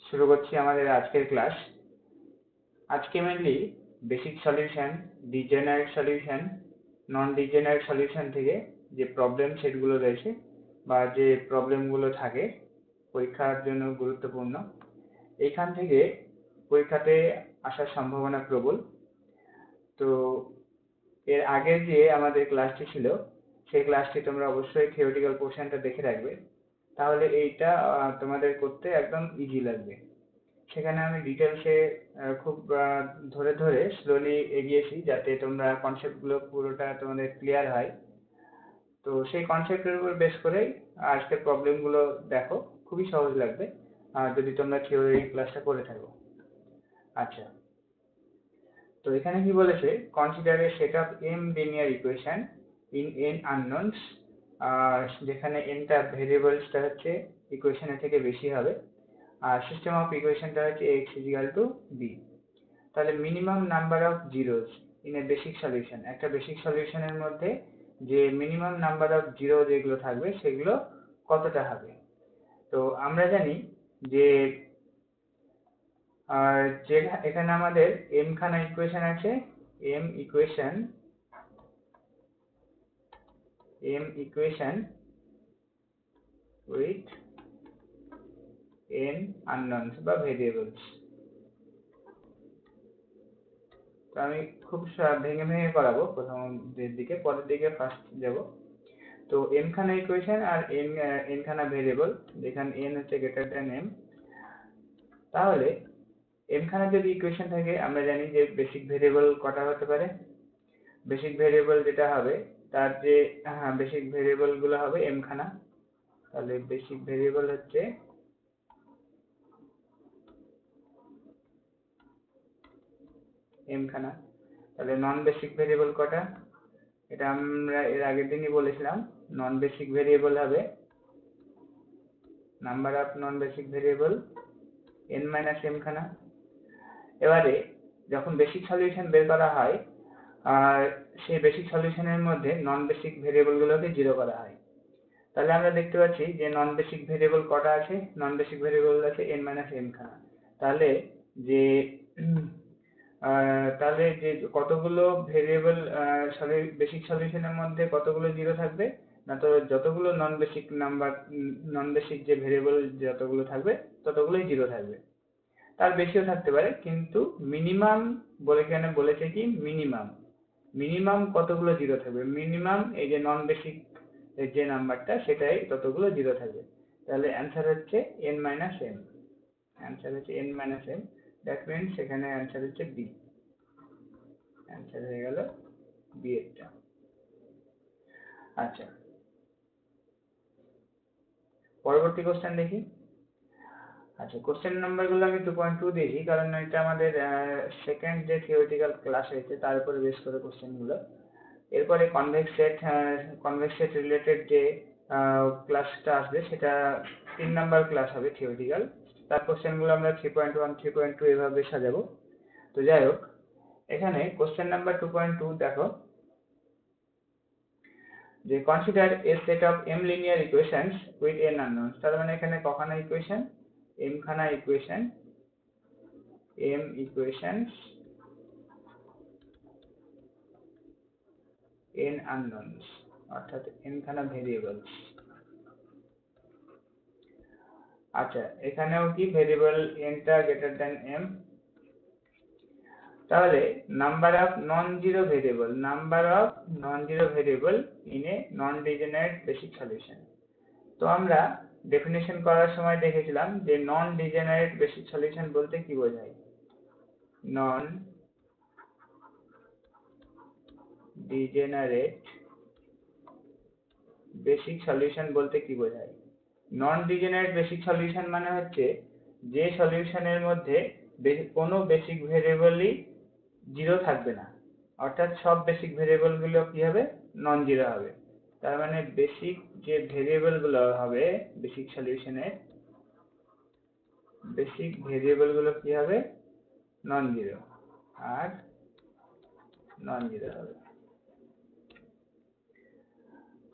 শুরু করছি আমাদের আজকের ক্লাস। আজকে mainly basic solution, degenerate solution, non degenerate solution থেকে যে প্রবলেম সেটগুলো রয়েছে বা যে প্রবলেমগুলো থাকে পরীক্ষার জন্য গুরুত্বপূর্ণ, এখান থেকে পরীক্ষাতে আসার সম্ভাবনা প্রবল। তো এর আগে যে আমাদের ক্লাসটি ছিল সেই ক্লাসটি তোমরা অবশ্যই থিওরিটিক্যাল পোর্শনটা দেখে রাখবে, তাহলে এইটা তোমাদের করতে একদম ইজি লাগবে। সেখানে আমি ডিটেলসে খুব ধরে ধরে স্লোলি এগিয়েছি যাতে তোমরা কনসেপ্টগুলো পুরোটা তোমাদের ক্লিয়ার হয়। তো সেই কনসেপ্টের উপর বেস করেই আজকের প্রবলেমগুলো দেখো, খুবই সহজ লাগবে যদি তোমরা থিওরি ক্লাসটা করে থাকো। আচ্ছা, তো এখানে কি বলেছে, consider a set of M linear equation in N unknowns, যেখানে এনটা ভেরিয়েবলসটা হচ্ছে ইকুয়েশনের থেকে বেশি হবে, আর সিস্টেম অফ ইকুয়েশনটা হচ্ছে x ইকুয়াল টু বি। তাহলে minimum number of zeros in a basic solution, একটা বেসিক সলিউশনের মধ্যে যে মিনিমাম নাম্বার অফ জিরো যেগুলো থাকবে সেগুলো কতটা হবে। তো আমরা জানি যে যে এখানে আমাদের এম খানা ইকুয়েশন আছে, M equation with n unknown's বা ভেরিয়েবলস। তো আমি খুব ভেঙে ভেঙে করাবো, প্রথম দিকে পরের দিকে ফার্স্ট যাব। তো m খানা ইকুয়েশন আর n খানা ভেরিয়েবল, যেখানে n হচ্ছে গ্রেটার দ্যান m। তাহলে m খানা যদি ইকুয়েশন থাকে, আমরা জানি যে বেসিক ভেরিয়েবল কটা হতে পারে। বেসিক ভেরিয়েবল যেটা হবে তার যে বেসিক ভেরিয়েবল গুলো হবে m খানা। তাহলে বেসিক ভেরিয়েবল হচ্ছে m খানা। তাহলে নন বেসিক ভেরিয়েবল কটা, এটা আমরা এর আগের দিনই বলেছিলাম। নন বেসিক ভেরিয়েবল হবে number of non basic variable n minus m খানা। এবারে যখন বেসিক সলিউশন বের করা হয়, আর সেই বেসিক সলিউশনের মধ্যে নন বেসিক ভেরিয়েবল গুলোকে জিরো করা হয়। তাহলে আমরা দেখতে পাচ্ছি যে নন বেসিক ভেরিয়েবল কটা আছে, নন বেসিক ভেরিয়েবল আছে n মাইনাস m খানা। তাহলে যে কতগুলো ভেরিয়েবল বেসিক সলিউশনের মধ্যে কতগুলো জিরো থাকবে না, তো যতগুলো নন বেসিক যে ভেরিয়েবল যতগুলো থাকবে ততগুলোই জিরো থাকবে। তার বেশিও থাকতে পারে, কিন্তু মিনিমাম এখানে বলেছে কি মিনিমাম কতগুলো জিরো থাকবে, মিনিমাম এই যে নন বেসিক যে নাম্বারটা সেটাই ততগুলো জিরো থাকবে। তাহলে অ্যান্সার হচ্ছে n মাইনাস m, অ্যান্সার হচ্ছে n minus m। That means এখানে অ্যান্সার হচ্ছে বি, অ্যান্সার হয়ে গেল বি এরটা। আচ্ছা, পরবর্তী কোশ্চেন দেখি। আচ্ছা, কোশ্চেন নাম্বারগুলো আমি 2.2 দিয়েছি, কারণ এটা আমাদের সেকেন্ড যে থিওরিটিক্যাল ক্লাস হয়েছে তার উপরে বেস করে কোশ্চেনগুলো। এরপরে কনভেক্স সেট রিলেটেড যে ক্লাসটা আসবে সেটা 3 নাম্বার ক্লাস হবে থিওরিটিক্যাল। তার কোশ্চেনগুলো আমরা 3.1 3.2 এভাবে সাজাবো। তো যাই হোক, এখানে কোশ্চেন নাম্বার 2.2 দেখো, যে consider a set of m linear equations with n unknown's. তার মানে এখানে কখানা ইকুয়েশন, m খানা equation, m equations n unknown's, অর্থাৎ n খানা ভেরিয়েবলস। আচ্ছা, এখানেও কি ভেরিয়েবল n টা গ্রেটার দ্যান m। তাহলে number of non zero variable in a non degenerate basic solution. তো আমরা ডেফিনেশন করার সময় দেখেছিলাম যে নন ডিজেনারেট বেসিক সলিউশন বলতে কি বোঝায়। নন ডিজেনারেট বেসিক সলিউশন বলতে কি বোঝায়। নন ডিজেনারেট বেসিক সলিউশন মানে হচ্ছে যে সলিউশনের মধ্যে কোনো বেসিক ভেরিয়েবলই জিরো থাকবে না, অর্থাৎ সব বেসিক ভেরিয়েবল গুলো কি হবে, নন জিরো হবে। তার মানে বেসিক যে ভেরিয়েবল গুলো হবে বেসিক সলিউশনের, বেসিক ভেরিয়েবল গুলো কি হবে, নন জিরো আর নন জিরো হবে।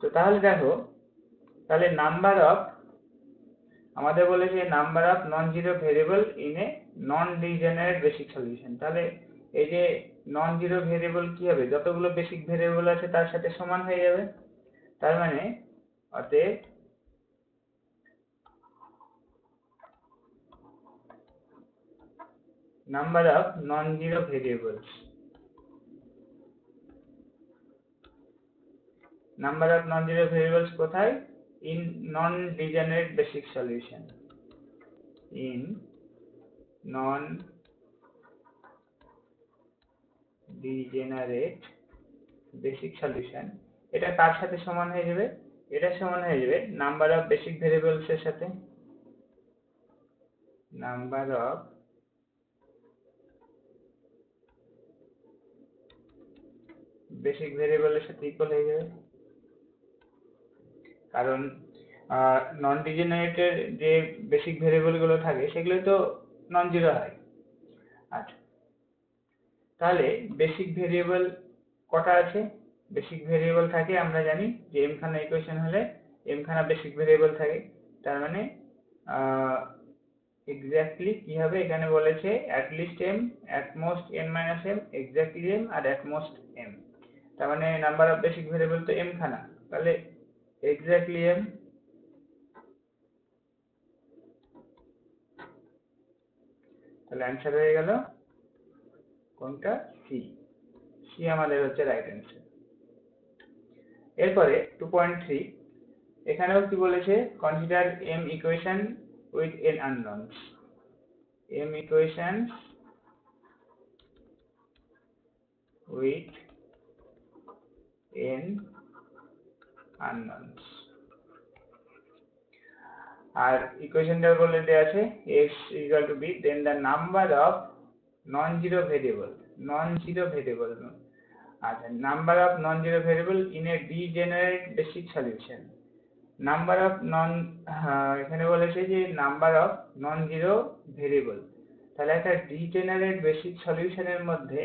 তো তাহলে দেখো, তাহলে নাম্বার অফ আমাদের বলেছে number of non zero variable in a non degenerate basic solution. তাহলে এই যে নন জিরো ভেরিয়েবল কি হবে, যতগুলো বেসিক ভেরিয়েবল আছে তার সাথে সমান হয়ে যাবে। তার মানে অতএব number of non zero variables, number of non zero variables কোথায়, in non degenerate basic solution, in non degenerate basic solution. এটা কার সাথে সমান হয়ে যাবে, এটা সমান হয়ে যাবে নাম্বার অফ বেসিক ভেরিয়েবলস এর সাথে, নাম্বার অফ বেসিক ভেরিয়েবলের সাথে ইকুয়াল হয়ে যাবে। কারণ নন ডিজেনারেটের যে বেসিক ভেরিয়েবল গুলো থাকে সেগুলো তো নন জিরো হয়। আচ্ছা, তাহলে বেসিক ভেরিয়েবল কটা আছে, বেসিক ভেরিয়েবল থাকে আমরা জানি যে m খানা ইকুয়েশন হলে m খানা বেসিক ভেরিয়েবল থাকে। তার মানে এক্স্যাক্টলি কি হবে, এখানে বলেছে at least m, at most n minus m, exactly m R at most m। তার মানে নাম্বার অফ বেসিক ভেরিয়েবল তো m খানা, তাহলে এক্স্যাক্টলি m, তাহলে অ্যান্সার হয়ে গেল কোনটা, সি। সি আমাদের হচ্ছে রাইট অ্যান্সার। এরপরে 2.3 এখানেও কি বলেছে, consider m equation with n unknown's, m equations with n unknowns। আর ইকুয়েশনটা বলে দেয়া আছে x equal to b, then the number of non-zero variable, non-zero variable, আচ্ছা number of non zero variable in a degenerate basic solution. Number of নন, এখানে বলেছে যে number of non zero variable, তাহলে একটা degenerate basic সলিউশনের মধ্যে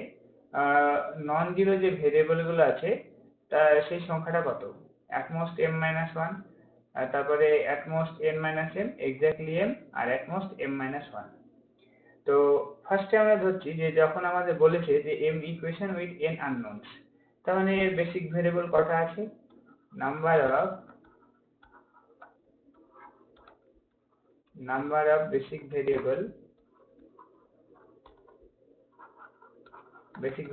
non zero যে variable গুলো আছে তা সেই সংখ্যাটা কত, at most m minus 1, তারপরে at most n minus m, exactly m R at most m minus 1। তো ফার্স্টে আমরা ধরছি যে যখন আমাদের বলেছে যে m equation with n unknown's, তার মানে এর বেসিক ভেরিয়েবল কটা আছে, নাম্বার অফ বেসিক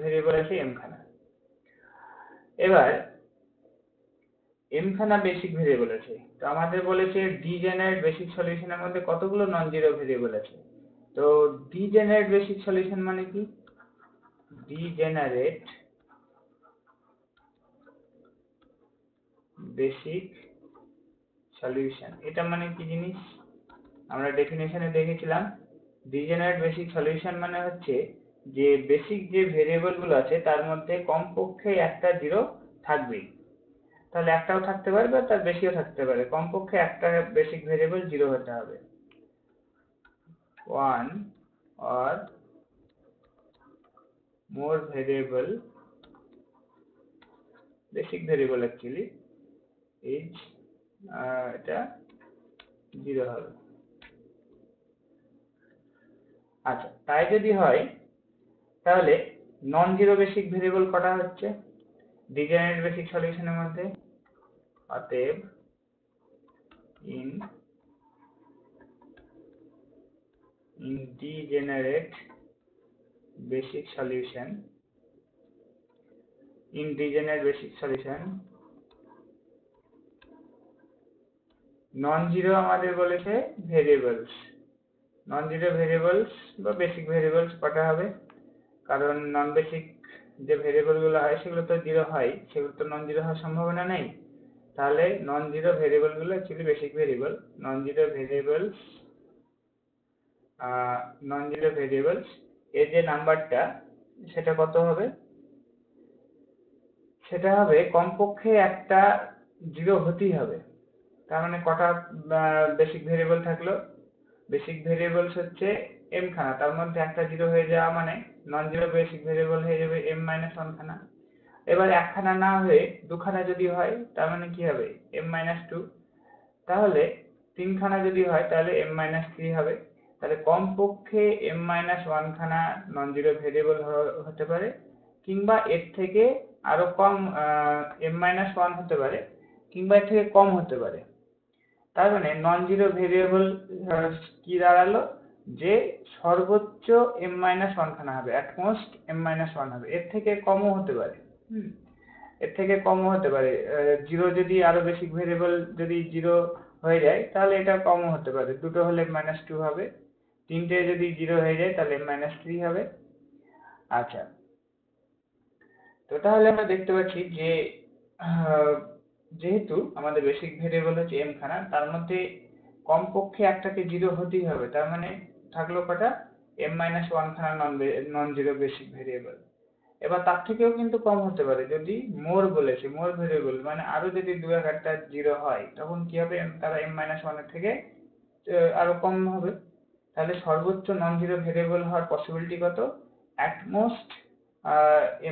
ভেরিয়েবল আছে m খানা। এবার m খানা বেসিক ভেরিয়েবল আছে, তো আমাদের বলেছে ডিজেনারেট বেসিক সলিউশনের মধ্যে কতগুলো নন জিরো ভেরিয়েবল আছে। তো ডিজেনারেট বেসিক সলিউশন মানে কি, ডিজেনারেট বেসিক সলিউশন এটা মানে কি জিনিস, আমরা ডেফিনেশনে দেখেছিলাম ডিজেনারেট বেসিক সলিউশন মানে হচ্ছে যে বেসিক যে ভেরিয়েবল গুলো আছে তার মধ্যে কমপক্ষে একটা জিরো থাকবেই। তাহলে একটাও থাকতে পারে বা তার বেশিও থাকতে পারে, কমপক্ষে একটা বেসিক ভেরিয়েবল জিরো হতে হবে, one or more variable, basic variable actually is এটা জিরো হবে। আচ্ছা, তাই যদি হয় তাহলে নন জিরো বেসিক ভেরিয়েবল কটা হচ্ছে ডিজেনারেট বেসিক সলিউশনের মধ্যে, অতএব in degenerate basic solution, in degenerate basic solution non zero আমাদের বলেছে ভেরিয়েবলস, নন জিরো ভেরিয়েবলস বা বেসিক ভেরিয়েবলস কটা হবে, কারণ নন বেসিক যে ভেরিয়েবল গুলো হয় সেগুলো তো জিরো হয়, সেগুলো তো নন জিরো হওয়ার সম্ভাবনা নেই। তাহলে নন জিরো ভেরিয়েবল গুলো অ্যাকচুয়ালি বেসিক ভেরিয়েবল, নন জিরো ভেরিয়েবলস এর যে নাম্বারটা সেটা কত হবে, সেটা হবে কমপক্ষে একটা জিরো হতেই হবে। তার মানে কটা বেসিক ভেরিয়েবল থাকলো, বেসিক ভেরিয়েবলস হচ্ছে m খানা, তার মধ্যে একটা জিরো হয়ে যাওয়া মানে নন জিরো বেসিক ভেরিয়েবল হয়ে যাবে m minus 1 খানা। এবার একখানা না হয়ে দুখানা যদি হয় তার মানে কি হবে m minus 2। তাহলে 3 খানা যদি হয় তাহলে m-3 হবে। তাহলে কমপক্ষে m-1 খানা নন জিরো ভেরিয়েবল হতে পারে, কিংবা এর থেকে আরো কম m-1 হতে পারে, কিংবা এর থেকে কম হতে পারে। তার মানে নন জিরো ভেরিয়েবল কি দাঁড়ালো, যে সর্বোচ্চ m-1 খানা হবে, অ্যাট মোস্ট m-1 হবে। এর থেকে কমও হতে পারে, এর থেকে কমও হতে পারে। জিরো যদি আরো বেসিক ভেরিয়েবল যদি জিরো হয়ে যায় তাহলে এটা কমও হতে পারে, দুটো হলে -2 হবে, তিনটে যদি জিরো হয়ে যায় তাহলে -3 হবে। আচ্ছা, তো তাহলে আমরা দেখতে পাচ্ছি যে যেহেতু আমাদের বেসিক ভেরিয়েবল হচ্ছে m খানা, তার মধ্যে কমপক্ষে একটাকে জিরো হতেই হবে, তার মানে থাকলো কটা, m-1 খানা নন জিরো বেসিক ভেরিয়েবল। এবার তার থেকেও কিন্তু কম হতে পারে, যদি মোর বলেছে, মোর ভেরিয়েবল মানে আরো যদি দু একটা জিরো হয় তখন কি হবে, তারা m-1 এর থেকে আরো কম হবে। তাহলে সর্বোচ্চ নন জিরো ভেরিয়েবল হওয়ার পসিবিলিটি কত, অ্যাট মোস্ট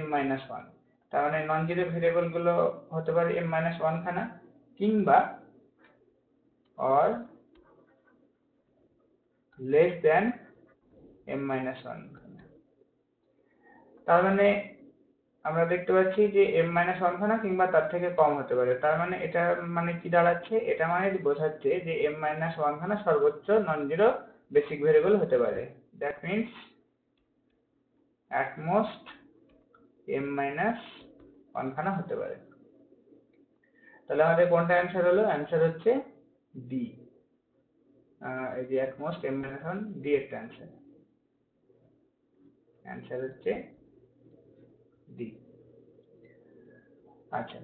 m-1। তার মানে নন জিরো ভেরিয়েবল গুলো হতে পারে m-1 খানা, কিংবা অর লেস দ্যান m-1 খানা। তার মানে আমরা দেখতে পাচ্ছি যে m-1 খানা কিংবা তার থেকে কম হতে পারে। তার মানে এটা মানে কি দাঁড়াচ্ছে, এটা মানে বোঝাচ্ছে যে m-1 খানা সর্বোচ্চ নন জিরো বেসিক ভেরিয়েবল হতে পারে। That means at most m-1 খানা হতে পারে। তাহলে আমাদের কোনটা অ্যান্সার হলো, অ্যান্সার হচ্ছে ডি। এই যে at most m-1, ডি একটা অ্যান্সার, অ্যান্সার হচ্ছে ডি। আচ্ছা,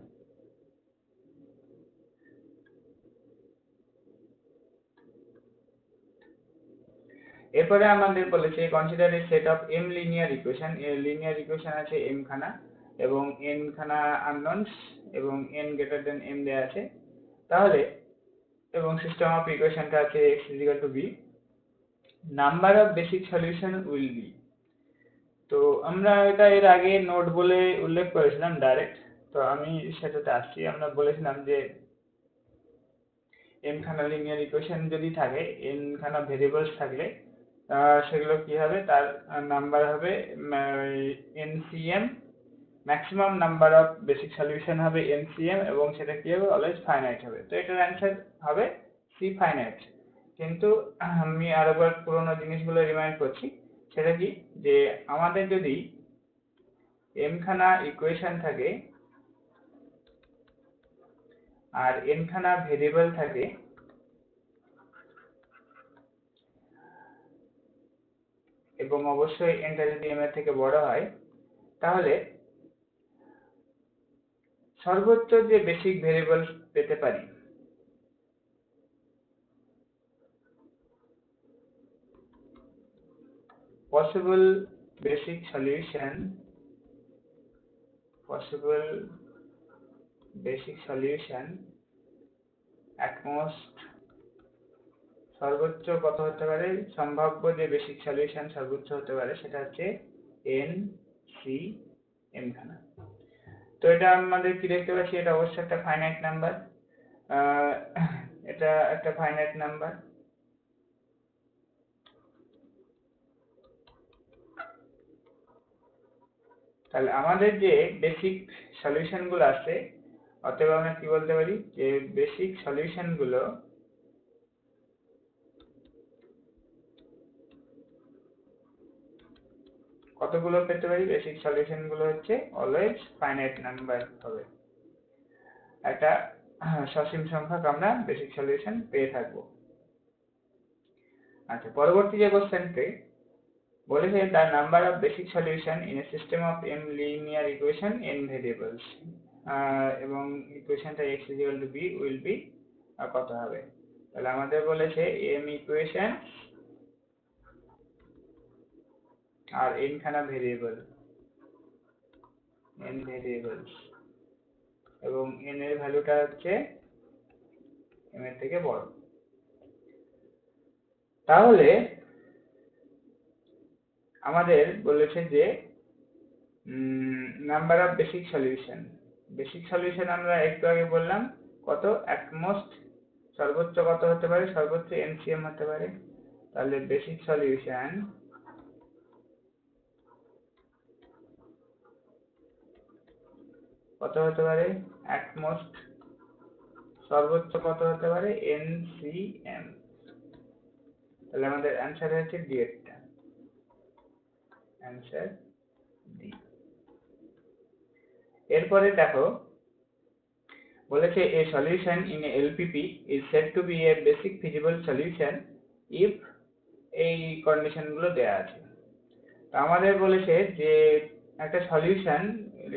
এরপরে আমাদের বলেছে consider a set of m linear equation. Linear equation আছে m খানা এবং n খানা আননোনস এবং n গ্রেটার দেন m দেয়া আছে। তাহলে এবং সিস্টেম অফ ইকুয়েশনটা আছে x b, number of basic solution will be. তো আমরা এটা এর আগে নোট বলে উল্লেখ করেছিলাম ডাইরেক্ট, তো আমি সেটাতে আসছি। আমরা বলেছিলাম যে m খানা লিনিয়ার ইকুয়েশন যদি থাকে, n খানা ভেরিয়েবলস থাকলে সেগুলো কি হবে, তার নাম্বার হবে NCM, maximum number of basic solution হবে NCM, এবং সেটা কি হবে, অলওয়েজ ফাইনাইট হবে। তো এটার অ্যান্সার হবে সি, ফাইনাইট। কিন্তু আমি আরেকবার পুরোনো জিনিসগুলো রিমাইন্ড করছি, সেটা কি, যে আমাদের যদি m খানা ইকুয়েশন থাকে আর n খানা ভেরিয়েবল থাকে, এবং অবশ্যই nটা যদি m এর থেকে বড় হয়, তাহলে সর্বোচ্চ যে বেসিক ভেরিয়েবল পেতে পারি, possible basic solution at most, সর্বোচ্চ কত হতে পারে, সম্ভাব্য যে বেসিক সলিউশন সর্বোচ্চ হতে পারে সেটা হচ্ছে NCM খানা। তো এটা আমাদের কি দেখতে পাচ্ছি, এটা অবশ্যই একটা ফাইনাইট নাম্বার, এটা একটা ফাইনাইট নাম্বার। তাহলে আমাদের যে বেসিক সলিউশন গুলো আছে, অতএব আমরা কি বলতে পারি, যে বেসিক সলিউশন গুলো কতগুলো পেতে পারি, বেসিক সলিউশন গুলো হচ্ছে অলওয়েজ ফাইনাইট নাম্বার হবে, একটা সসীম সংখ্যক আমরা বেসিক সলিউশন পেয়ে থাকবো। আচ্ছা, পরবর্তী যে কোশ্চেনটি বলেছে, the number of basic solution in a system of m linear equation n variables, এবং ইকুয়েশনটা x b will be কত হবে। তাহলে আমাদের বলেছে m ইকুয়েশন আর n খানা ভেরিয়েবল, n ভেরিয়েবলস, এবং n এর ভ্যালুটা হচ্ছে m এর থেকে বড়। তাহলে আমাদের বলেছে যে নাম্বার অফ বেসিক সলিউশন আমরা একটু আগে বললাম কত, অ্যাট মোস্ট সর্বোচ্চ কত হতে পারে, সর্বোচ্চ এনসিএম হতে পারে। তাহলে বেসিক সলিউশন কত হতে পারে, অ্যাট মোস্ট সর্বোচ্চ কত হতে পারে, এনসিএম। তাহলে আমাদের অ্যান্সার হচ্ছে ডি এরটা, অ্যান্সার ডি। এরপরে দেখো বলেছে a solution in a LPP is said to be a basic feasible solution if এই কন্ডিশন গুলো দেয়া আছে। তো আমাদের বলেছে যে একটা সলিউশন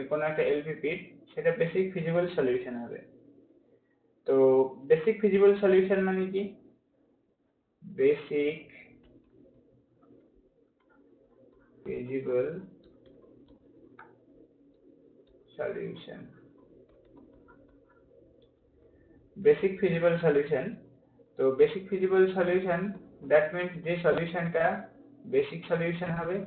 কোন একটা এলপিপি সেটা বেসিক ফিজিবল সলিউশন হবে। তো বেসিক ফিজিবল সলিউশন মানে কি, basic feasible solution, basic feasible solution. তো basic feasible solution that means যে সলিউশনটা বেসিক সলিউশন হবে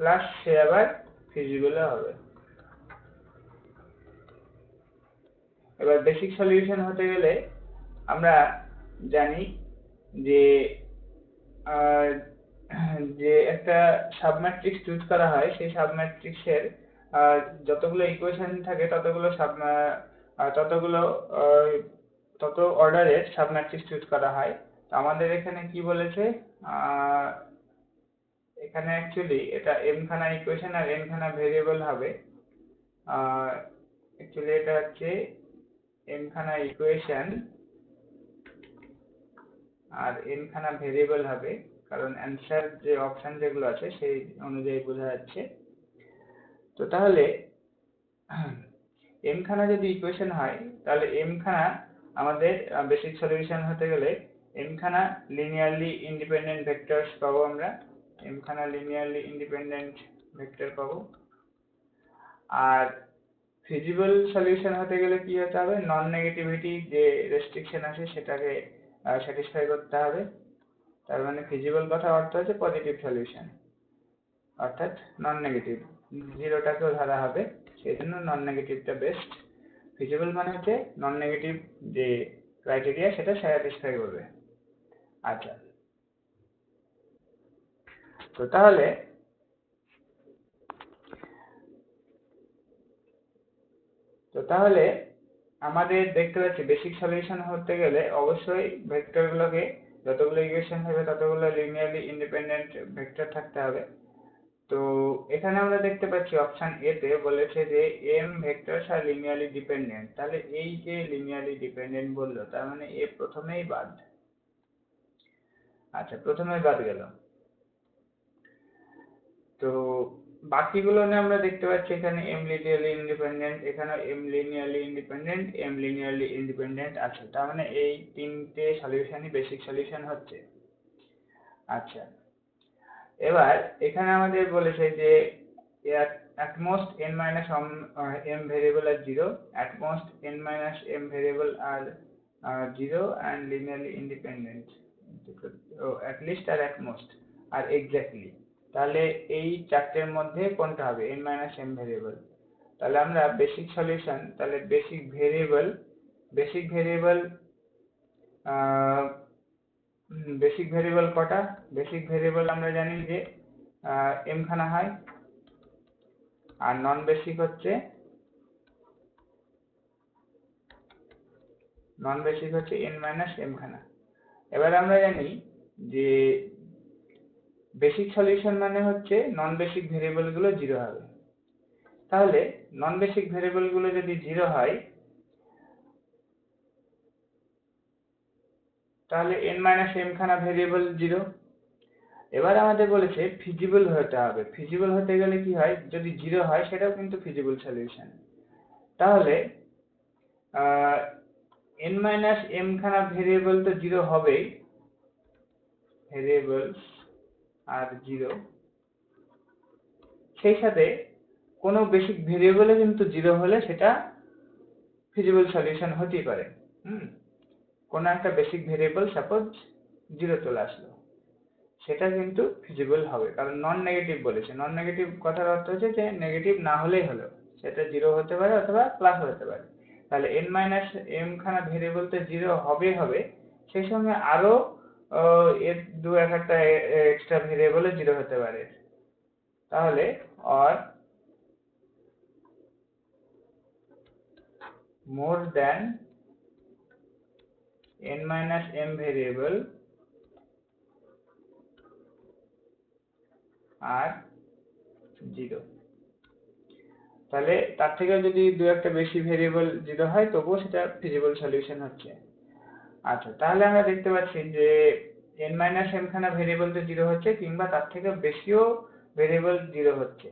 প্লাস সে আবার ফিজিবল হবে। এবার বেসিক সলিউশন হতে গেলে আমরা জানি যে যে একটা সাবম্যাট্রিক্স চুজ করা হয়, সেই সাবম্যাট্রিক্সের যতগুলো ইকুয়েশন থাকে ততগুলো তত অর্ডারের সাবম্যাট্রিক্স চুজ করা হয়। তো আমাদের এখানে কি বলেছে, এখানে অ্যাকচুয়ালি এটা m খানা ইকুয়েশন আর n খানা ভেরিয়েবল হবে। অ্যাকচুয়ালি এটা হচ্ছে m খানা ইকুয়েশন আর n খানা ভেরিয়েবল হবে, কারণ অ্যান্সার যে অপশন যেগুলো আছে সেই অনুযায়ী বোঝা যাচ্ছে। তো তাহলে m খানা যদি ইকুয়েশন হয় তাহলে m খানা আমাদের বেসিক সলিউশন হতে গেলে m খানা লিনিয়ারলি ইন্ডিপেন্ডেন্ট ভেক্টরস পাবো আমরা, m খানা লিনিয়ারলি ইন্ডিপেন্ডেন্ট ভেক্টর পাবো। আর ফিজিবল সলিউশন হতে গেলে কি হতে হবে, নন নেগেটিভিটি যে রেস্ট্রিকশন আছে সেটাকে স্যাটিসফাই করতে হবে। তার মানে ফিজিবল কথা অর্থ হচ্ছে পজিটিভ সলিউশন, অর্থাৎ নন নেগেটিভ, জিরোটাকেও ধরা হবে, সেই জন্য নন নেগেটিভটা বেস্ট। ফিজিবল মানে হচ্ছে নন নেগেটিভ যে ক্রাইটেরিয়া সেটা স্যাটিসফাই করবে। আচ্ছা, তো তাহলে আমাদের দেখতে পাচ্ছি বেসিক সলিউশন হতে গেলে অবশ্যই ভেক্টরগুলোকে যতগুলো ইকুয়েশন হবে ততগুলো লিনিয়ারলি ইন্ডিপেন্ডেন্ট ভেক্টর থাকতে হবে। তো এখানে আমরা দেখতে পাচ্ছি অপশন এ তে বলেছে যে m ভেক্টরস আর লিনিয়ারলি ডিপেন্ডেন্ট। তাহলে এই যে লিনিয়ারলি ডিপেন্ডেন্ট বললো তার মানে এ প্রথমেই বাদ। আচ্ছা, প্রথমেই বাদ গেল। তো বাকিগুলো নিয়ে আমরা দেখতে পাচ্ছি এখানে m লিনিয়ারলি ইন্ডিপেন্ডেন্ট, এখানে m linearly independent, m linearly independent আছে। তার মানে এই তিনটে সলিউশনই বেসিক সলিউশন হচ্ছে। আচ্ছা, এবার এখানে আমাদের বলেছে যে at most n minus m variable are 0, at most n minus m variable are 0 and linearly independent, at least R at most R exactly। তাহলে এই চারটের মধ্যে কোনটা হবে, n minus m ভেরিয়েবল। তাহলে আমরা বেসিক সলিউশন, তাহলে বেসিক ভেরিয়েবল বেসিক ভেরিয়েবল কটা, বেসিক ভেরিয়েবল আমরা জানি যে m খানা হয়, আর নন বেসিক হচ্ছে n মাইনাস m খানা। এবার আমরা জানি যে বেসিক সলিউশন মানে হচ্ছে নন বেসিক ভেরিয়েবল গুলো 0 হবে। তাহলে নন বেসিক ভেরিয়েবল গুলো যদি 0 হয় তাহলে n মাইনাস m খানা ভেরিয়েবল 0। এবার আমাদের বলেছে ফিজিবল হতে হবে। ফিজিবল হতে গেলে কি হয়, যদি 0 হয় সেটাও কিন্তু ফিজিবল সলিউশন। তাহলে n মাইনাস m খানা ভেরিয়েবল তো 0 হবেই, ভেরিয়েবলস আর 0, সেই সাথে কোনো বেসিক ভেরিয়েবলে কিন্তু 0 হলে সেটা ফিজিবল সলিউশন হতেই পারে। কোনো একটা বেসিক ভেরিয়েবল সাপোজ 0 চলে আসলো, সেটা কিন্তু ফিজিবল হবে, কারণ নন নেগেটিভ বলেছে। নন নেগেটিভ কথার অর্থ হচ্ছে যে নেগেটিভ না হলেই হলো, সেটা 0 হতে পারে অথবা প্লাস হতে পারে। তাহলে n মাইনাস m খানা ভেরিয়েবল তো 0 হবে সেই সঙ্গে আরো এর দু একটা এক্সট্রা ভেরিয়েবল 0 হতে পারে। তাহলে or more than n minus m variable are 0। তাহলে তার থেকে যদি দু একটা বেশি ভেরিয়েবল 0 হয় তবুও সেটা ফিজিবল সলিউশন হচ্ছে। আচ্ছা, তাহলে আমরা দেখতে পাচ্ছি যে n মাইনাস m খানা ভেরিয়েবল তো 0 হচ্ছে কিংবা তার থেকে বেশিও ভেরিয়েবল 0 হচ্ছে।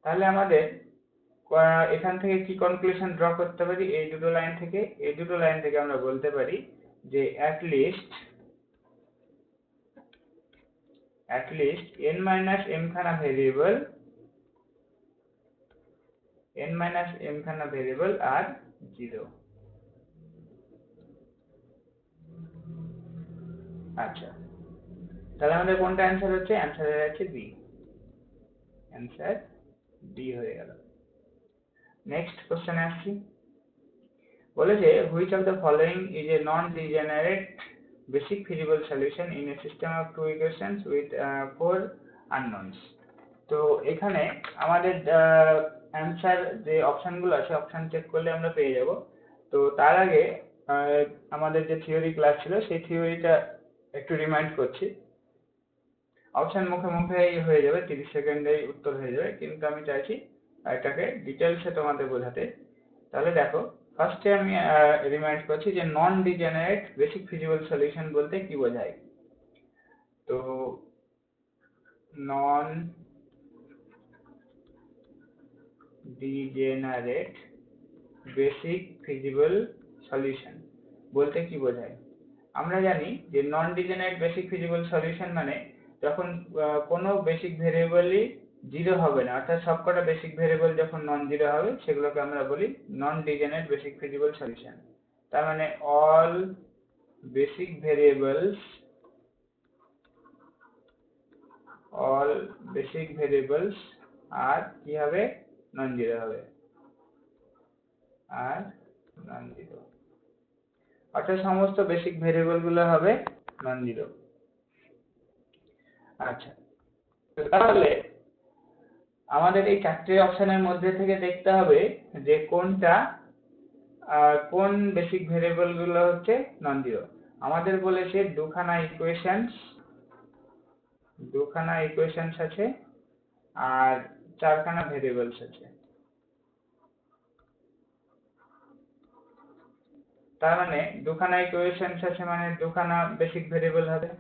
তাহলে আমাদের এখান থেকে কি কনক্লুশন ড্র করতে পারি? এই দুটো লাইন থেকে আমরা বলতে পারি যে at least n minus m খানা ভেরিয়েবল আর 0। আচ্ছা, তাহলে আমাদের কোনটা অ্যান্সার হচ্ছে? অ্যান্সার হয়ে যাচ্ছে বি। অ্যান্সার বি হয়ে গেল। নেক্সট কোশ্চেনে আসছি। বলেছে which of the following is a non-degenerate basic feasible solution in a system of two equations with four unknowns। তো এখানে আমাদের অ্যান্সার যে অপশনগুলো আছে অপশন চেক করলে আমরা পেয়ে যাব। তো তার আগে আমাদের যে থিওরি ক্লাস ছিল সেই থিওরিটা একটু রিমাইন্ড করছি। অপশন মুখে মুখেই হয়ে যাবে, 30 সেকেন্ডেই উত্তর হয়ে যাবে, কিন্তু আমি চাইছি এটাকে ডিটেলসে তোমাদের বোঝাতে। তাহলে দেখো, ফার্স্টে আমি রিমাইন্ড করছি যে নন ডিজেনারেট বেসিক ফিজিবল সলিউশন বলতে কি বোঝায়। তো নন ডিজেনারেট বেসিক ফিজিবল সলিউশন বলতে কি বোঝায়? আমরা জানি যে নন ডিজেনারেট বেসিক ফিজিবল সলিউশন মানে যখন কোনো বেসিক ভেরিয়েবলই 0 হবে না, অর্থাৎ সবকটা বেসিক ভেরিয়েবল যখন নন জিরো হবে সেগুলোকে আমরা বলি নন ডিজেনারেট বেসিক ফিজিবল সলিউশন। তার মানে অল বেসিক ভেরিয়েবলস আর কি হবে? নন জিরো হবে, আর নন জিরো, অর্থাৎ সমস্ত বেসিক ভেরিয়েবল গুলো হবে নন জিরো। আচ্ছা, তাহলে আমাদের এই চারটে অপশনের মধ্যে থেকে দেখতে হবে যে কোনটা কোন বেসিক ভেরিয়েবল গুলো হচ্ছে নন জিরো। আমাদের বলেছে দুখানা ইকুয়েশনস আছে আর চারখানা ভেরিয়েবলস আছে। তার মানে দুখানা ইকুয়েশনস আছে মানে দুখানা বেসিক ভেরিয়েবল হবে।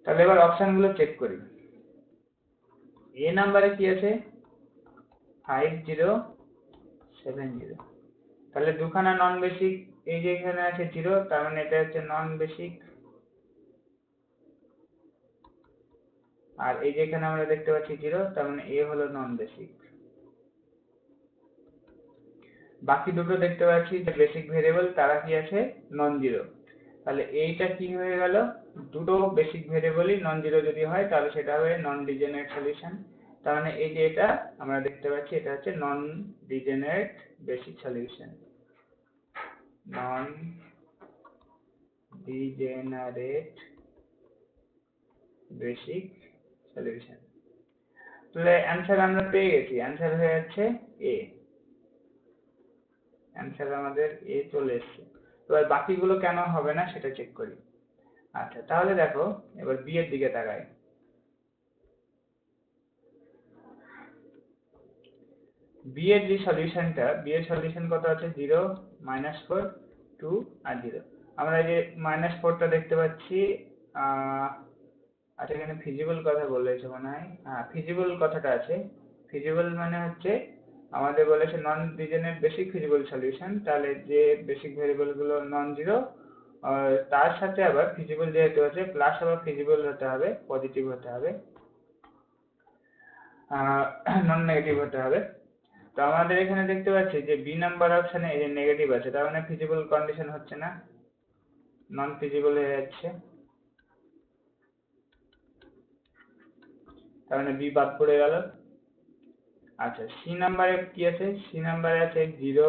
তাহলে এবার অপশনগুলো চেক করি। এ নাম্বারে কি আছে? 5070। তাহলে দুখানা নন বেসিক, এই যে এখানে আছে 0, তার মানে এটা হচ্ছে নন বেসিক, আর এই যে এখানে আমরা দেখতে পাচ্ছি 0, তার মানে এ হলো নন বেসিক। বাকি দুটো দেখতে পাচ্ছি যে বেসিক ভেরিয়েবল, তারা কি আছে? Non zero. তাহলে এইটা কি হয়ে গেল? দুটো বেসিক ভেরিয়েবলই নন জিরো যদি হয় তাহলে সেটা হবে নন ডিজেনারেট সলিউশন। তার মানে এই যে এটা আমরা দেখতে পাচ্ছি এটা হচ্ছে নন degenerate basic solution, non degenerate basic solution. তাহলে অ্যান্সার আমরা পেয়ে গেছি, অ্যান্সার হয়ে যাচ্ছে এ। অ্যান্সার আমাদের এ চলে এসছে। এবার বাকিগুলো কেন হবে না সেটা চেক করি। আচ্ছা, তাহলে দেখো এবার বি এর দিকে তাকাই। বি এর যে সলিউশনটা, বি এর সলিউশন কত আছে? 0, -4, 2 আর 0। আমরা এই যে -4টা দেখতে পাচ্ছি। আচ্ছা, এখানে ফিজিবল কথা বলেছে মনে হয়। হ্যাঁ, ফিজিবল কথাটা আছে। ফিজিবল মানে হচ্ছে আমাদের বলেছে নন ডিজেনারেট বেসিক ফিজিবল সলিউশন, তাহলে যে বেসিক ভেরিয়েবল গুলো নন জিরো তার সাথে আবার ফিজিবল যেহেতু আছে প্লাস আবার ফিজিবল হতে হবে, পজিটিভ হতে হবে, নন নেগেটিভ হতে হবে। তো আমাদের এখানে দেখতে পাচ্ছি যে বি নাম্বার অপশনে এই যে নেগেটিভ আছে, তার মানে ফিজিবল কন্ডিশন হচ্ছে না। নন ফিজিবল হয়ে যাচ্ছে, তার মানে বি বাদ পড়ে গেল। আচ্ছা, সি নাম্বারে কি আছে? সি নাম্বারে আছে 0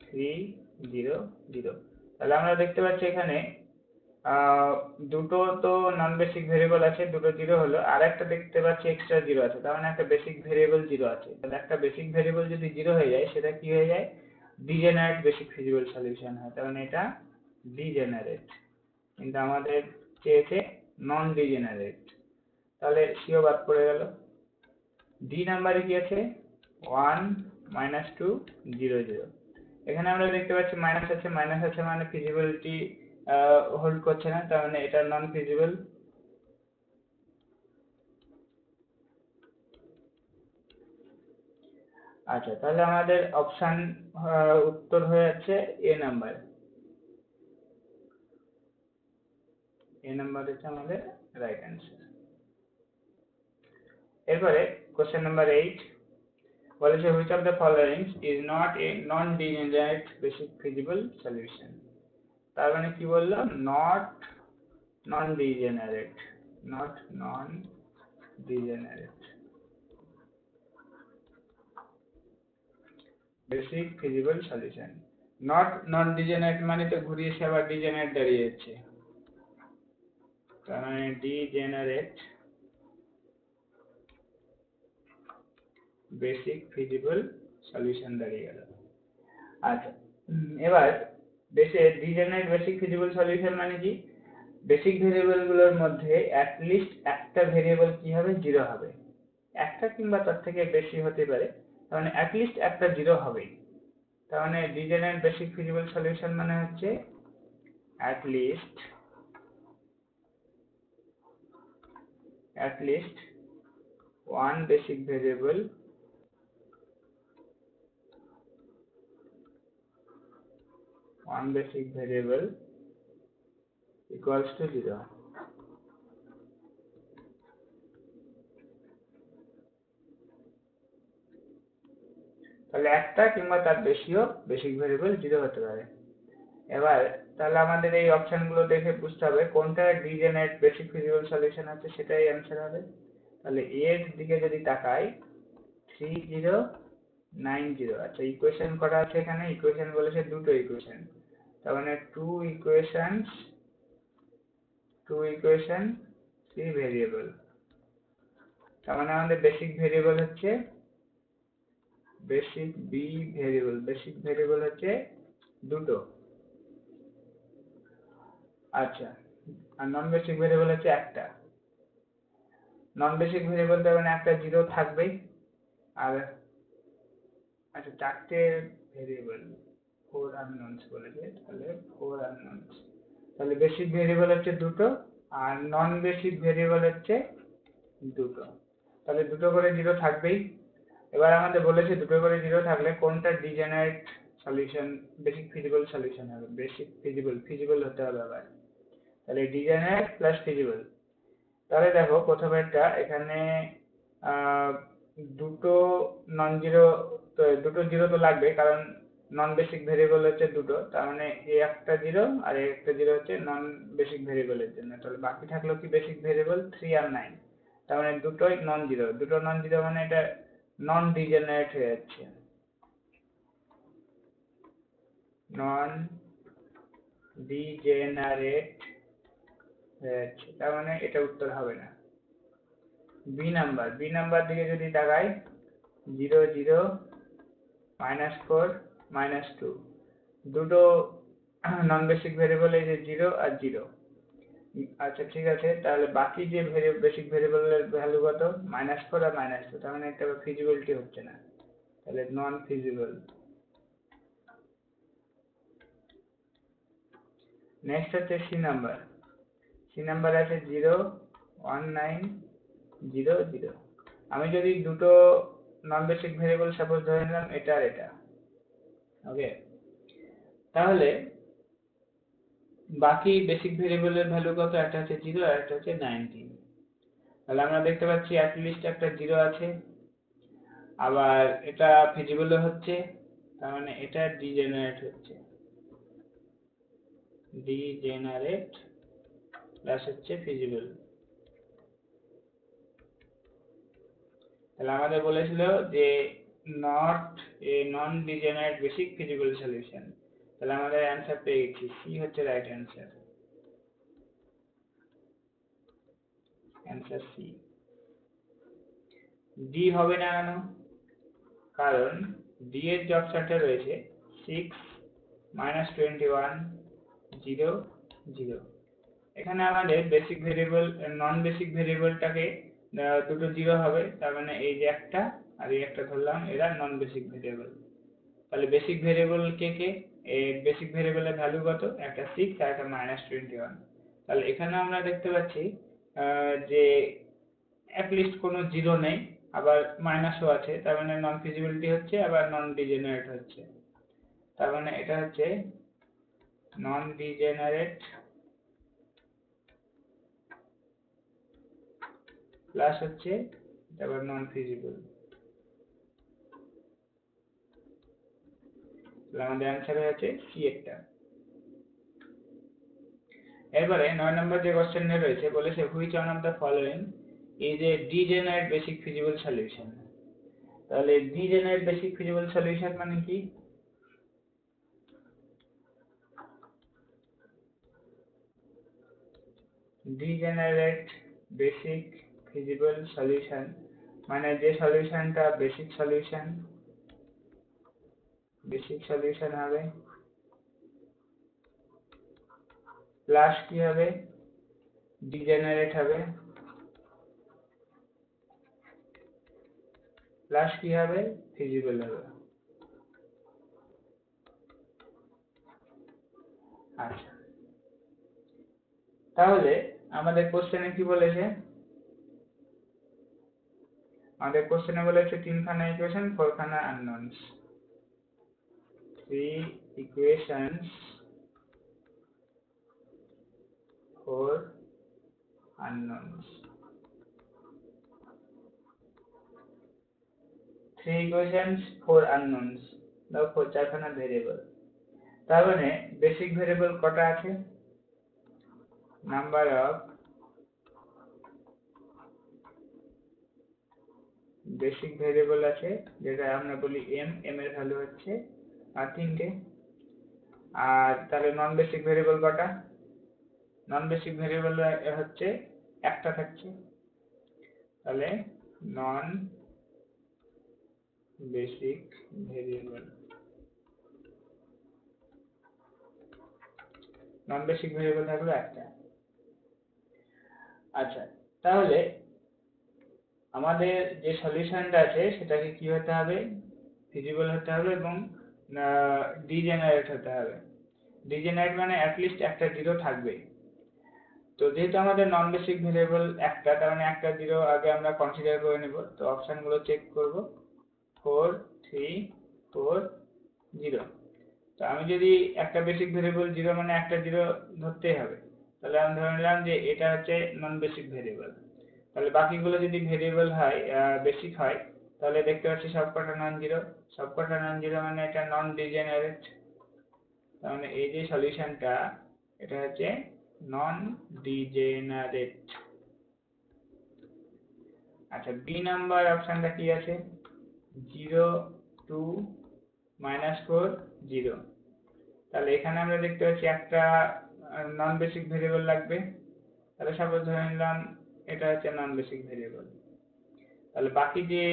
3 0 0। তাহলে আমরা দেখতে পাচ্ছি এখানে দুটো তো নন বেসিক ভেরিয়েবল আছে, দুটো জিরো হলো, আর একটা দেখতে পাচ্ছি এক্সট্রা জিরো আছে, তার মানে একটা বেসিক ভেরিয়েবল জিরো আছে। তাহলে একটা বেসিক ভেরিয়েবল যদি জিরো হয়ে যায় সেটা কি হয়ে যায়? ডিজেনারেট বেসিক ফিজিবল সলিউশন হয়, তার মানে এটা ডিজেনারেট। কিন্তু আমাদের চেয়েছে নন ডিজেনারেট, তাহলে সিও বাদ পড়ে গেল। ডি নাম্বারে কি আছে? 1 -2 0 0। এখানে আমরা দেখতে পাচ্ছি মাইনাস আছে, মাইনাস আছে মানে ফিজিবিলিটি হোল্ড করছে না, তার মানে এটা নন ফিজিবল। আচ্ছা, তাহলে আমাদের অপশন উত্তর হয়ে যাচ্ছে এ নাম্বার। এ নাম্বার হচ্ছে আমাদের রাইট অ্যান্সার। এরপরে কোশ্চেন নাম্বার 8 বলেছে which of the following is not a non-degenerate basic feasible solution। তার মানে কি বললো? Not known degenerate, not known degenerate basic feasible solution. Not known degenerate মানে তো ঘুরিয়ে এসে আবার ডিজেনারেট দাঁড়িয়ে যাচ্ছে, তার মানে ডিজেনারেট বেসিক ফিজিবল সলিউশন দাঁড়িয়ে গেল। আচ্ছা, এবার ডিজেনারেট বেসিক ফিজিবল সলিউশন মানে কি? বেসিক ভেরিয়েবল গুলোর মধ্যে অ্যাটলিস্ট একটা ভেরিয়েবল কি হবে? জিরো হবে। একটা কিংবা তার থেকে বেশি হতে পারে, তার মানে অ্যাটলিস্ট একটা জিরো হবেই। তার মানে ডিজেনারেট বেসিক ফিজিবল সলিউশন মানে হচ্ছে at least one basic variable equals to 0। তাহলে একটা কিংবা তার বেশিও বেসিক ভেরিয়েবল জিরো হতে পারে। এবার তাহলে আমাদের এই অপশন গুলো দেখে বুঝতে হবে কোনটা ডিজেনারেট বেসিক ফিজিবল সলিউশন আছে, সেটাই অ্যান্সার হবে। তাহলে এর দিকে যদি তাকাই 3090। আচ্ছা, ইকুয়েশন করা আছে এখানে, ইকুয়েশন বলেছে দুটো ইকুয়েশন, তার মানে টু ইকুয়েশন 3 ভেরিয়েবল। তার মানে আমাদের বেসিক ভেরিয়েবল হচ্ছে বেসিক ভেরিয়েবল হচ্ছে দুটো। আচ্ছা, আর নন বেসিক ভেরিয়েবল হচ্ছে একটা। নন বেসিক ভেরিয়েবল তার মানে একটা জিরো থাকবেই। আর আচ্ছা, চারটে ভেরিয়েবল 4 আননোনস বলেছে, তাহলে 4 আননোনস। তাহলে বেসিক ভেরিয়েবল হচ্ছে দুটো আর নন বেসিক ভেরিয়েবল হচ্ছে দুটো, তাহলে দুটো করে জিরো থাকবেই। এবার আমাদের বলেছে দুটো করে জিরো থাকলে কোনটা degenerate solution basic feasible solution হবে? বেসিক ফিজিবল হতে হবে আবার, তাহলে ডিজেনারেট প্লাস ফিজিবল। তাহলে দেখো প্রথমেরটা এখানে দুটো নন জিরো, দুটো জিরো তো লাগবে কারণ নন বেসিক ভেরিয়েবল হচ্ছে দুটো, তার মানে এই একটা জিরো আর এই একটা জিরো হচ্ছে নন বেসিক ভেরিয়েবলের জন্য। তাহলে বাকি থাকলো কি বেসিক ভেরিয়েবল 3 আর 9, তার মানে দুটোই নন জিরো, দুটো নন জিরো মানে এটা নন ডিজেনারেট হয়ে যাচ্ছে, নন ডিজেনারেট হয়ে যাচ্ছে, তার মানে এটা উত্তর হবে না। বি নাম্বার দিকে যদি তাকাই 0 0 -4 -2, দুটো নন বেসিক ভেরিয়েবল এই যে 0 আর 0। আচ্ছা, ঠিক আছে, তাহলে বাকি যে বেসিক ভেরিয়েবলের ভ্যালু কত? -4 আর -2, তার মানে এটা ফিজিবিলিটি হচ্ছে না, তাহলে নন ফিজিবল। নেক্সট হচ্ছে সি নাম্বার আছে 0 1 9 0 0। আমি যদি দুটো নন বেসিক ভেরিয়েবল সাপোজ ধরে নিলাম এটা আর এটা, ওকে, তাহলে বাকি বেসিক ভেরিয়েবলের ভ্যালু কত? একটা হচ্ছে 0 আর একটা হচ্ছে 19। তাহলে আমরা দেখতে পাচ্ছি অ্যাটলিস্ট একটা 0 আছে, আবার এটা ফিজিবলও হচ্ছে, তার মানে এটা ডিজেনারেট হচ্ছে, ডিজেনারেট প্লাস হচ্ছে ফিজিবল। তাহলে আমাদের বলেছিল যে not a non degenerate basic feasible solution. তাহলে আমাদের অ্যান্সার পেয়ে গেছি, সি হচ্ছে right answer. Answer C. D হবে না কেন? কারণ ডি এর জব সেটে রয়েছে 6 -21 0 0। এখানে আমাদের বেসিক ভেরিয়েবল নন বেসিক ভেরিয়েবলটাকে দুটো জিরো হবে, তার মানে এই যে একটা আর এই একটা ধরলাম এরা নন বেসিক ভেরিয়েবল। তাহলে বেসিক ভেরিয়েবল কে কে? এই বেসিক ভেরিয়েবলের ভ্যালু কত? একটা 6 আর একটা -21। তাহলে এখানে আমরা দেখতে পাচ্ছি যে অ্যাটলিস্ট কোনো জিরো নেই, আবার মাইনাসও আছে, তার মানে নন ফিজিবিলিটি হচ্ছে আবার নন ডিজেনারেট হচ্ছে। তার মানে এটা হচ্ছে নন ডিজেনারেট প্লাস হচ্ছে আবার নন ফিজিবল। তাহলে আমাদের অ্যান্সার হয়েছে সি একটা। এবারে 9 নম্বর যে কোশ্চেনটা রয়েছে বলেছে which one of the following is a degenerate basic feasible solution. তাহলে ডিজেনারেট বেসিক ফিজিবল সলিউশন মানে কি? ডিজেনারেট বেসিক ফিজিবল সলিউশন মানে যে সলিউশনটা বেসিক সলিউশন হবে প্লাস কি হবে? ডিজেনারেট হবে প্লাস কি হবে? ফিজিবল হবে। আচ্ছা, তাহলে আমাদের কোশ্চেনে কি বলেছে? আমাদের কোশ্চেনে বলেছে তিনখানা equation, 4খানা unknown's. 3 equations, 4 unknowns. 3 equations, 4 unknowns, তারপর 4খানা ভেরিয়েবল। তার মানে বেসিক ভেরিয়েবল কটা আছে? নাম্বার অফ বেসিক ভেরিয়েবল আছে, যেটা আমরা বলি এম এর ভ্যালু হচ্ছে আর 3টে। আর তাহলে নন বেসিক ভেরিয়েবল কটা? নন বেসিক ভেরিয়েবল হচ্ছে একটা থাকছে। তাহলে নন বেসিক ভেরিয়েবল থাকলো একটা। আচ্ছা, তাহলে আমাদের যে সলিউশনটা আছে সেটাকে কি হতে হবে? ফিজিবল হতে হবে এবং ডিজেনারেট হতে হবে। ডিজেনারেট মানে অ্যাটলিস্ট একটা জিরো থাকবে। তো যেহেতু আমাদের নন বেসিক ভেরিয়েবল একটা, তার মানে একটা জিরো আগে আমরা কনসিডার করে নেব। তো অপশনগুলো চেক করব, 4 3 4 0। তো আমি যদি একটা বেসিক ভেরিয়েবল জিরো মানে একটা জিরো ধরতেই হবে, তাহলে আমি ধরে নিলাম যে এটা হচ্ছে নন বেসিক ভেরিয়েবল। তাহলে বাকিগুলো যদি ভেরিয়েবল হয় বেসিক হয়, তাহলে দেখতে পাচ্ছি সবকটা নন জিরো। সবকটা নন জিরো মানে এটা নন ডিজেনারেট। তার মানে এই যে সলিউশনটা এটা হচ্ছে নন ডিজেনারেট। আচ্ছা, বি নাম্বার অপশনটা কি আছে? 0 2 -4 0। তাহলে এখানে আমরা দেখতে পাচ্ছি একটা নন বেসিক ভেরিয়েবল লাগবে। তাহলে সাপোজ ধরে নিলাম এটা হচ্ছে নন বেসিক ভেরিয়েবল। তাহলে বাকি যে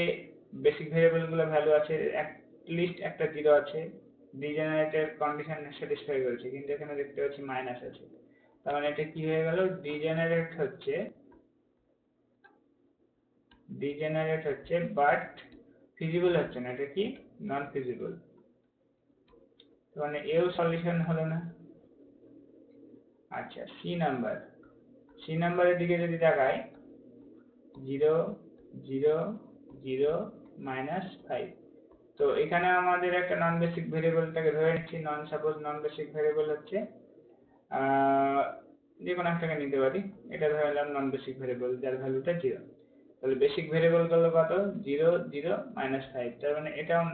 বেসিক ভেরিয়েবল গুলো ভ্যালু আছে লিস্ট একটা জিরো আছে, ডিজেনারেটের কন্ডিশন স্যাটিসফাই করেছে, কিন্তু এখানে দেখতে পাচ্ছি মাইনাস আছে। তার মানে এটা কি হয়ে গেল? ডিজেনারেট হচ্ছে বাট ফিজিবল হচ্ছে না, এটা কি নন ফিজিবল। মানে এও সলিউশন হলো না। আচ্ছা, সি নাম্বারের দিকে যদি তাকাই, 0 0 0 -5। তো এখানে আমাদের একটা নন বেসিক ভেরিয়েবলটাকে ধরে নিচ্ছি। সাপোজ নন বেসিক ভেরিয়েবল হচ্ছে যে কোনো একটাকে নিতে পারি। এটা ধরে নিলাম নন বেসিক ভেরিয়েবল যার ভ্যালুটা 0। তাহলে বেসিক ভেরিয়েবল গুলো কত? 0 0 -5। তার মানে এটাও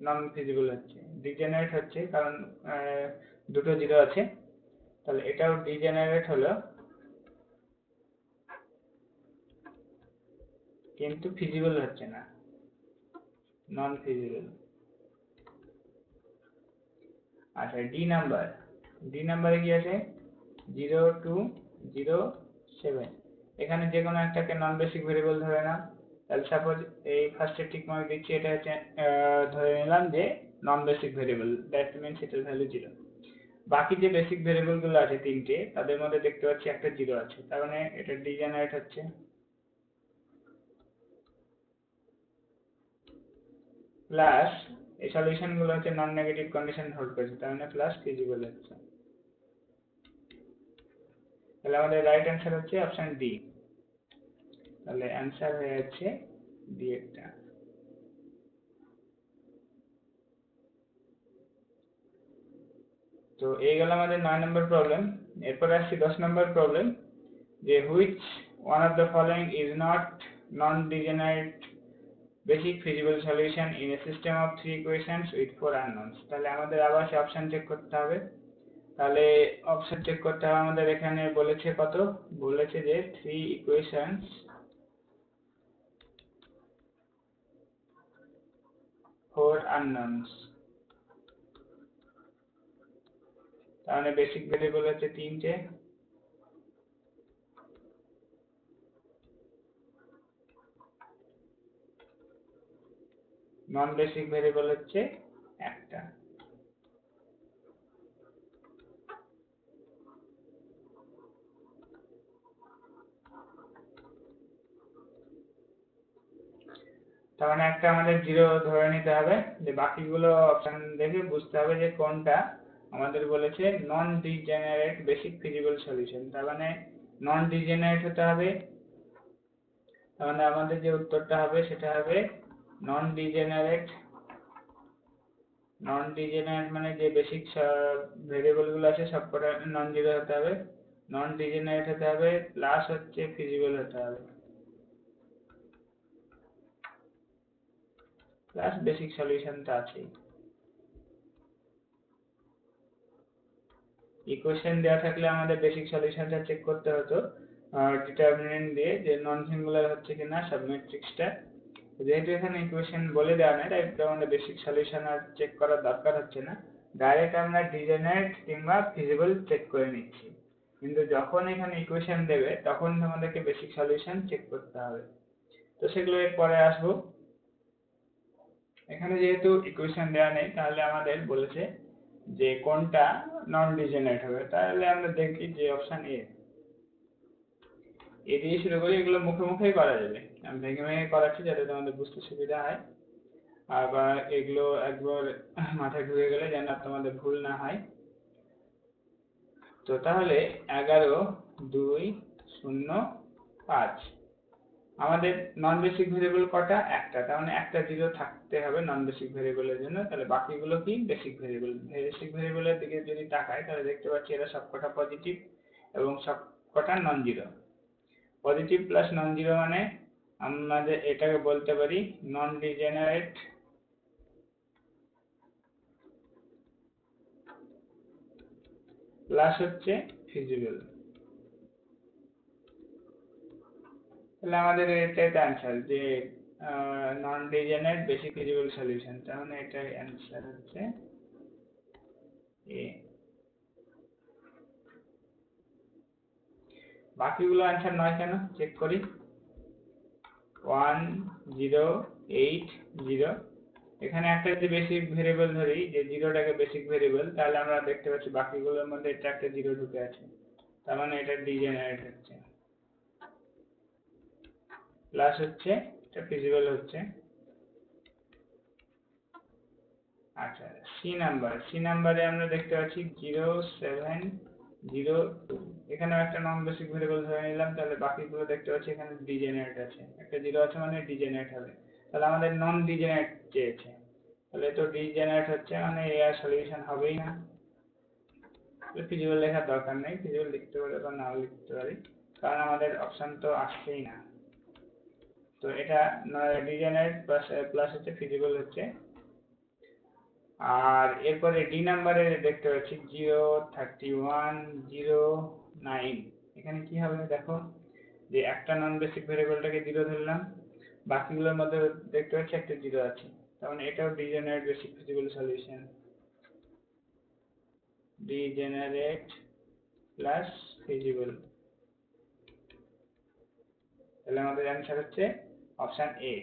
নন ফিজিবল হচ্ছে, ডিজেনারেট হচ্ছে, কারণ দুটো জিরো আছে। তাহলে এটাও ডিজেনারেট হলো, কিন্তু ফিজিবল হচ্ছে না, নন ফিজিবল। আচ্ছা ডি নাম্বারে কি আছে 0 2 0 7, এখানে যে কোনো একটাকে নন বেসিক ভেরিয়েবল ধরে নাও। তাহলে সাপোজ এই ফার্স্টে টিক মার্ক দিচ্ছি, এটা হচ্ছে ধরে নিলাম যে নন বেসিক ভেরিয়েবল, দ্যাট মিন্স এটার ভ্যালু 0। বাকি যে বেসিক ভেরিয়েবল গুলো আছে তিনটে, তাদের মধ্যে দেখতে পাচ্ছি একটা 0 আছে, তার মানে এটা ডিজেনারেট হচ্ছে। প্লাস এই সলিউশন গুলো হচ্ছে নন নেগেটিভ কন্ডিশন হোল্ড করছে, তার মানে প্লাস ফিজিবল হচ্ছে। তাহলে আমাদের রাইট অ্যান্সার হচ্ছে অপশন ডি। তাহলে অ্যান্সার হয়ে যাচ্ছে ডি একটা। তো এই গেল আমাদের 9 নম্বর প্রবলেম। এরপর আসছি 10 নম্বর প্রবলেম, যে which one of the following is not known degenerate basic feasible solution in a system of 3 equations with 4 unknown's. তাহলে আমাদের আবার সে অপশন চেক করতে হবে। তাহলে অপশন চেক করতে হবে আমাদের, এখানে বলেছে কত, বলেছে যে 3 ইকুয়েশনস 4 আননোনস। তাহলে বেসিক ভেরিয়েবল হচ্ছে তিনটে, নন বেসিক ভেরিয়েবল হচ্ছে একটা। তার মানে একটা আমাদের 0 ধরে নিতে হবে, যে বাকিগুলো অপশন দেখে বুঝতে হবে যে কোনটা আমাদের বলেছে নন ডিজেনারেট বেসিক ফিজিবল সলিউশন। তার মানে নন ডিজেনারেট হতে হবে, তার মানে আমাদের যে উত্তরটা হবে সেটা হবে নন ডিজেনারেট। নন ডিজেনারেট মানে যে বেসিক ভেরিয়েবল গুলো আছে সবকটা নন জিরো হতে হবে, নন ডিজেনারেট হতে হবে, প্লাস হচ্ছে ফিজিবল হতে হবে, প্লাস বেসিক সলিউশন তো আছেই। ইকুয়েশন দেওয়া থাকলে আমাদের বেসিক সলিউশনটা চেক করতে হতো ডিটারমিনেন্ট দিয়ে, যে নন সিঙ্গুলার হচ্ছে কিনা সাবমেট্রিক্সটা। যেহেতু এখানে ইকুয়েশন বলে দেওয়া নেই, তাই আমাদের বেসিক সলিউশন আর চেক করার দরকার হচ্ছে না, ডাইরেক্ট আমরা ডিজেনারেট কিংবা ফিজিবল চেক করে নিচ্ছি। কিন্তু যখন এখানে ইকুয়েশন দেবে তখন আমাদেরকে বেসিক সলিউশন চেক করতে হবে, তো সেগুলো এর পরে আসবো। এখানে যেহেতু ইকুয়েশন দেওয়া নেই, তাহলে আমাদের বলেছে যে কোনটা নন ডিজেনারেট হবে, তাহলে আমরা দেখি যে অপশন এ দিয়ে শুরু করি। এগুলো মুখে মুখেই করা যাবে, আমি ভেঙে ভেঙে করাচ্ছি যাতে তোমাদের বুঝতে সুবিধা হয়, আবার এগুলো একবার মাথায় ঢুকে গেলে যেন তোমাদের ভুল না হয়। তো তাহলে 11 2 0 5, আমাদের নন বেসিক ভেরিয়েবল কটা, একটা, তার মানে একটা 0 থাকতে হবে নন বেসিক ভেরিয়েবলের জন্য। তাহলে বাকিগুলো কি বেসিক ভেরিয়েবল। বেসিক ভেরিয়েবলের দিকে যদি তাকাই তাহলে দেখতে পাচ্ছি এরা সবকটা পজিটিভ এবং সবকটা non zero. Positive plus non zero মানে আমাদের এটাকে বলতে পারি নন ডিজেনারেট প্লাস হচ্ছে ফিজিবল। তাহলে আমাদের এটাই অ্যান্সার, যে নন ডিজেনারেট বেসিক ফিজিবল সলিউশন, তার মানে এটাই অ্যান্সার হচ্ছে এ। বাকিগুলো অ্যান্সার নয় কেন চেক করি। 1 0 8 0, এখানে একটা যদি বেসিক ভেরিয়েবল ধরি, যে জিরোটাকে বেসিক ভেরিয়েবল, তাহলে আমরা দেখতে পাচ্ছি বাকিগুলোর মধ্যে এটা একটা 0 ঢুকে আছে, তার মানে এটা ডিজেনারেট হচ্ছে। প্লাস হচ্ছে এটা ফিজিবল হচ্ছে। আচ্ছা সি নাম্বারে আমরা দেখতে পাচ্ছি 0 7 0 2, এখানেও একটা নন বেসিক ভেরিয়েবল ধরে নিলাম, তাহলে বাকিগুলো দেখতে পাচ্ছি এখানে ডিজেনারেট আছে, একটা 0 আছে মানে ডিজেনারেট হবে। তাহলে আমাদের নন ডিজেনারেট চেয়েছে, তাহলে তো ডিজেনারেট হচ্ছে মানে এর সলিউশন হবেই না। ফিজিবল লেখার দরকার নেই, ফিজিবল লিখতে পারে বা নাও লিখতে পারি, কারণ আমাদের অপশন তো আসছেই না। তো এটা ডিজেনারেট প্লাস হচ্ছে ফিজিবল হচ্ছে আর এরপরে ডি নাম্বারে দেখতে পাচ্ছি 03109। এখানে কি হবে দেখো, যে একটা নন বেসিক ভেরিয়েবলটাকে 0 ধরলাম, বাকিগুলোর মধ্যে দেখতে পাচ্ছি একটা 0 আছে, তার মানে এটাও degenerate basic feasible solution. Degenerate plus feasible, তাহলে আমাদের অ্যান্সার হচ্ছে অপশন এ।